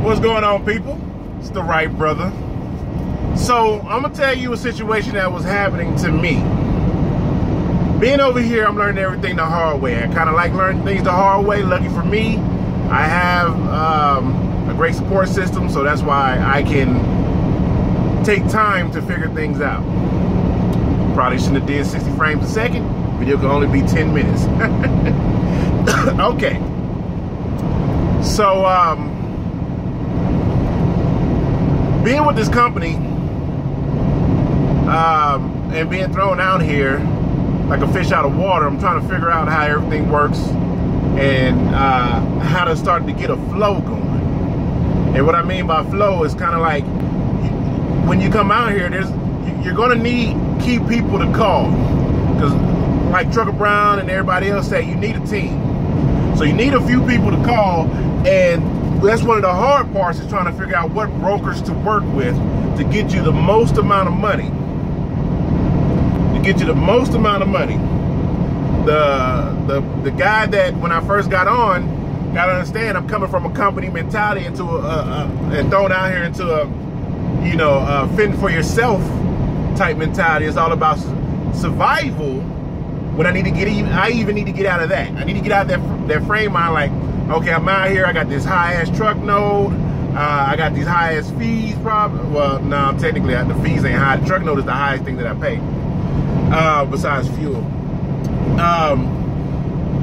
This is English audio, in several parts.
What's going on, people? It's the right brother. So I'm gonna tell you a situation that was happening to me. Being over here, I'm learning everything the hard way. I kind of like learning things the hard way. Lucky for me, I have a great support system, so that's why I can take time to figure things out. Probably shouldn't have did 60 frames a second. Video can only be 10 minutes. Okay. So, being with this company and being thrown out here like a fish out of water, I'm trying to figure out how everything works and how to start to get a flow going. And what I mean by flow is kind of like when you come out here, you're going to need key people to call, because like Trucker Brown and everybody else say, you need a team. So you need a few people to call, and that's one of the hard parts, is trying to figure out what brokers to work with to get you the most amount of money. The guy that when I first got on, gotta understand, I'm coming from a company mentality into and thrown out here into a, you know, fending for yourself type mentality. It's all about survival. When I even need to get out of that. I need to get out of that frame mind, like, okay, I'm out here, I got this high-ass truck note, I got these high-ass fees, probably. Well, no, technically, the fees ain't high. The truck note is the highest thing that I pay, besides fuel.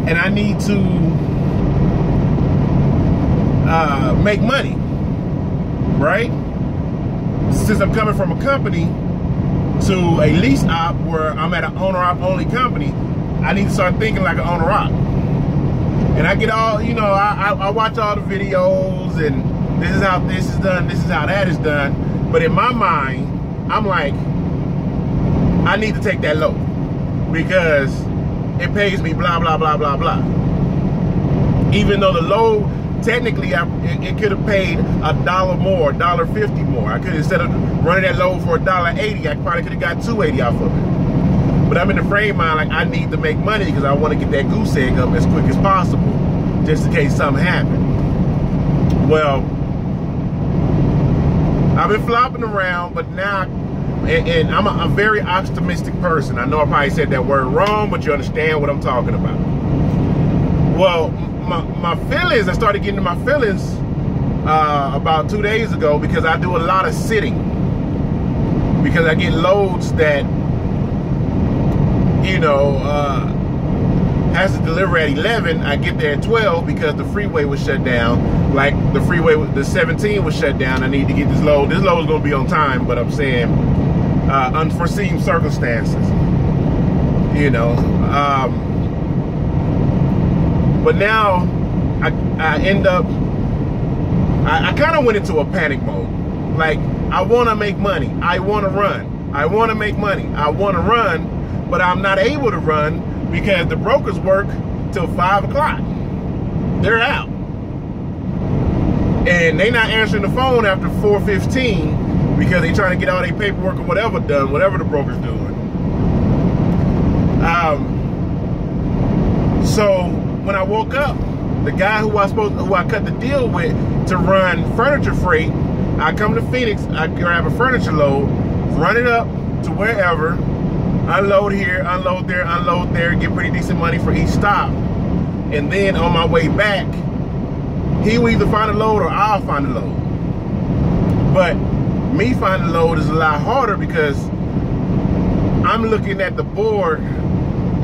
And I need to make money, right? Since I'm coming from a company to a lease op where I'm at an owner-op only company, I need to start thinking like an owner-op. And I get all, you know, I watch all the videos, and this is how this is done, this is how that is done. But in my mind, I'm like, I need to take that low because it pays me blah, blah, blah, blah, blah. Even though the low, technically, it could have paid $1 more, $1.50 more. I could, instead of running that load for $1.80, I probably could have got $2.80 off of it. But I'm in the frame mind like I need to make money because I want to get that goose egg up as quick as possible, just in case something happened. Well, I've been flopping around, but now, and I'm a very optimistic person. I know I probably said that word wrong, but you understand what I'm talking about. Well, my feelings, I started getting to my feelings about 2 days ago, because I do a lot of sitting. Because I get loads that, you know, has to deliver at 11. I get there at 12 because the freeway was shut down. Like the freeway, the 17 was shut down. I need to get this load. This load is going to be on time, but I'm saying unforeseen circumstances, you know. But now I end up, I kind of went into a panic mode. Like, I want to make money. I want to run. I want to make money. I want to run, but I'm not able to run because the brokers work till 5 o'clock. They're out. And they not answering the phone after 4:15 because they trying to get all their paperwork or whatever done, whatever the broker's doing. So when I woke up, the guy who I cut the deal with to run furniture freight, I come to Phoenix, I grab a furniture load, run it up to wherever, unload here, unload there, get pretty decent money for each stop. And then on my way back, he will either find a load or I'll find a load. But me finding a load is a lot harder because I'm looking at the board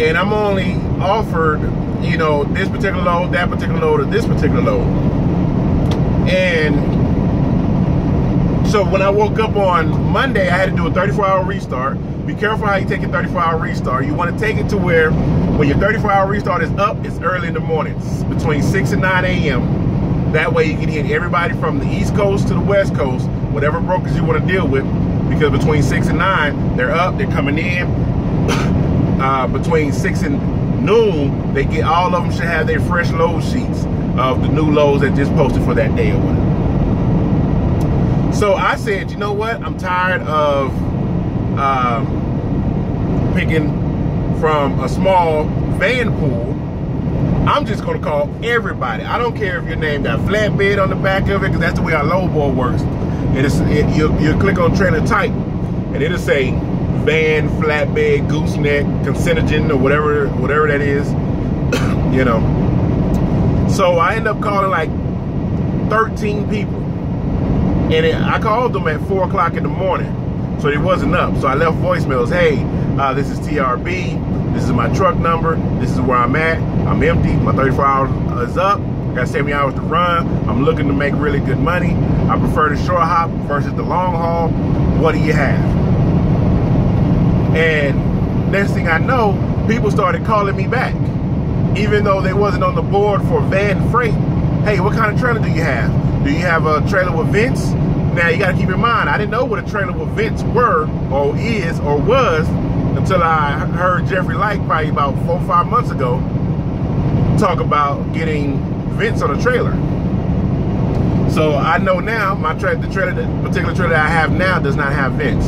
and I'm only offered, you know, this particular load, that particular load, or this particular load. And so when I woke up on Monday, I had to do a 34-hour restart. Be careful how you take a 34-hour restart. You want to take it to where when your 34-hour restart is up, it's early in the morning, between 6 and 9 a.m. That way you can hit everybody from the East Coast to the West Coast, whatever brokers you want to deal with, because between 6 and 9, they're up, they're coming in. Between 6 and noon, they get, all of them should have their fresh load sheets of the new loads that just posted for that day or whatever. So I said, you know what? I'm tired of picking from a small van pool I'm just gonna call everybody. I don't care if your name got flatbed on the back of it, because that's the way our load board works. You'll click on trailer type, and it'll say van, flatbed, gooseneck, carcinogen, or whatever that is. You know. So I end up calling like 13 people, and I called them at 4 o'clock in the morning, so they wasn't up. So I left voicemails. Hey, this is TRB. This is my truck number. This is where I'm at. I'm empty. My 34 hours is up. I got 70 hours to run. I'm looking to make really good money. I prefer the short hop versus the long haul. What do you have? And next thing I know, people started calling me back, even though they wasn't on the board for van freight. Hey, what kind of trailer do you have? Do you have a trailer with vents? Now you got to keep in mind, I didn't know what a trailer with vents were, or is, or was, until I heard Jeffrey Light probably about 4 or 5 months ago talk about getting vents on a trailer. So I know now the particular trailer that I have now does not have vents.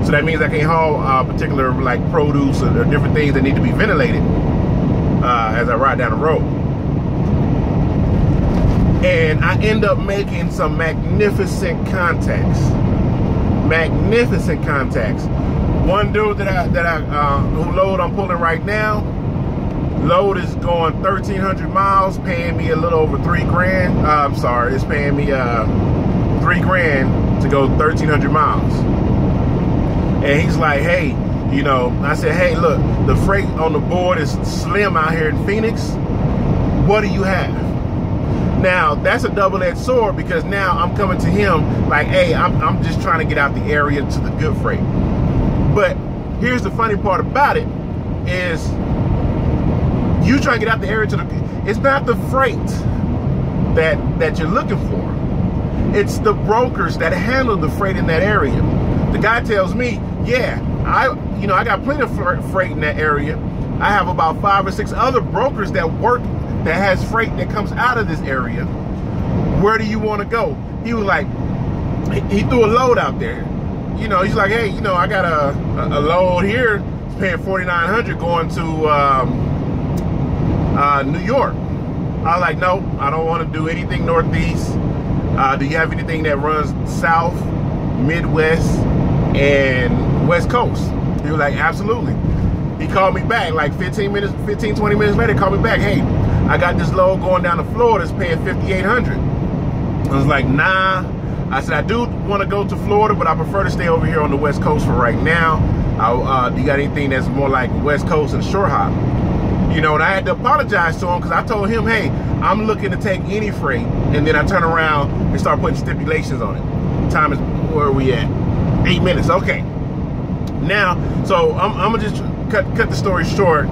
So that means I can't haul particular like produce or different things that need to be ventilated as I ride down the road. And I end up making some magnificent contacts. Magnificent contacts. One dude who load I'm pulling right now, load is going 1,300 miles, paying me a little over $3 grand. I'm sorry, it's paying me $3 grand to go 1,300 miles. And he's like, hey, you know, I said, hey, look, the freight on the board is slim out here in Phoenix. What do you have? Now, that's a double-edged sword, because now I'm coming to him like, hey, I'm just trying to get out the area to the good freight. But here's the funny part about it is you try to get out the area to the, it's not the freight that you're looking for. It's the brokers that handle the freight in that area. The guy tells me, yeah, I got plenty of freight in that area. I have about 5 or 6 other brokers that work, that has freight that comes out of this area. Where do you want to go? He was like, he threw a load out there. You know, he's like, hey, you know, I got a load here. It's paying $4,900 going to New York. I was like, no, I don't want to do anything northeast. Do you have anything that runs south, Midwest, and West Coast? He was like, absolutely. He called me back like 15, 20 minutes later, he called me back. Hey, I got this load going down to Florida. It's paying $5,800. I was like, nah. I said, I do want to go to Florida, but I prefer to stay over here on the West Coast for right now. Do you got anything that's more like West Coast and short hop? You know, and I had to apologize to him, because I told him, hey, I'm looking to take any freight. And then I turn around and start putting stipulations on it. Time is, where are we at? 8 minutes, okay. Now, so I'm gonna just cut the story short.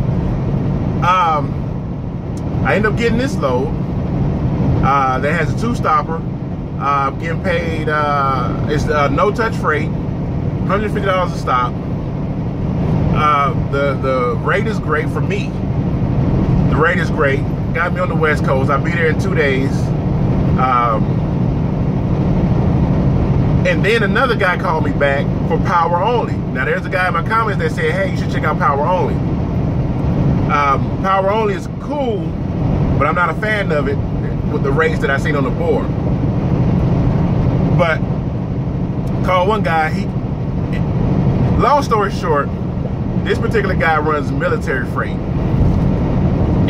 I end up getting this load that has a 2-stopper. Getting paid, it's no-touch freight, $150 a stop. The rate is great for me. The rate is great. Got me on the West Coast. I'll be there in 2 days. And then another guy called me back for power only. Now, there's a guy in my comments that said, hey, you should check out power only. Power only is cool, but I'm not a fan of it with the rates that I seen on the board. But called one guy, long story short, this particular guy runs military freight.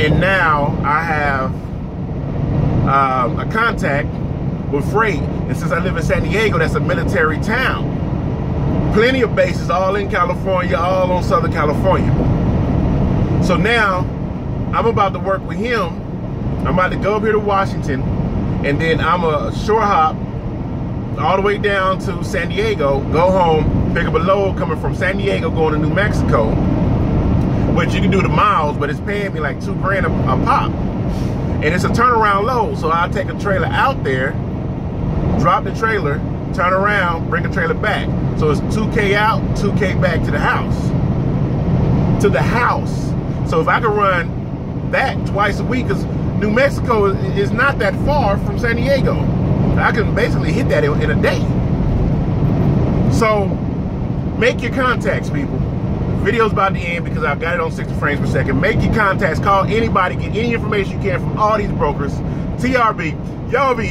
And now I have a contact with freight. And since I live in San Diego, that's a military town. Plenty of bases all in California, all on Southern California. So now I'm about to work with him. I'm about to go up here to Washington, and then I'm a short hop all the way down to San Diego, go home, pick up a load coming from San Diego going to New Mexico, which you can do the miles, but it's paying me like $2 grand a pop. And it's a turnaround load, so I'll take a trailer out there, drop the trailer, turn around, bring the trailer back. So it's 2K out, 2K back to the house. To the house. So if I could run that twice a week, because New Mexico is not that far from San Diego. I can basically hit that in a day. So make your contacts, people. video's about to end because I've got it on 60 frames per second. Make your contacts, call anybody, get any information you can from all these brokers. TRB, y'all be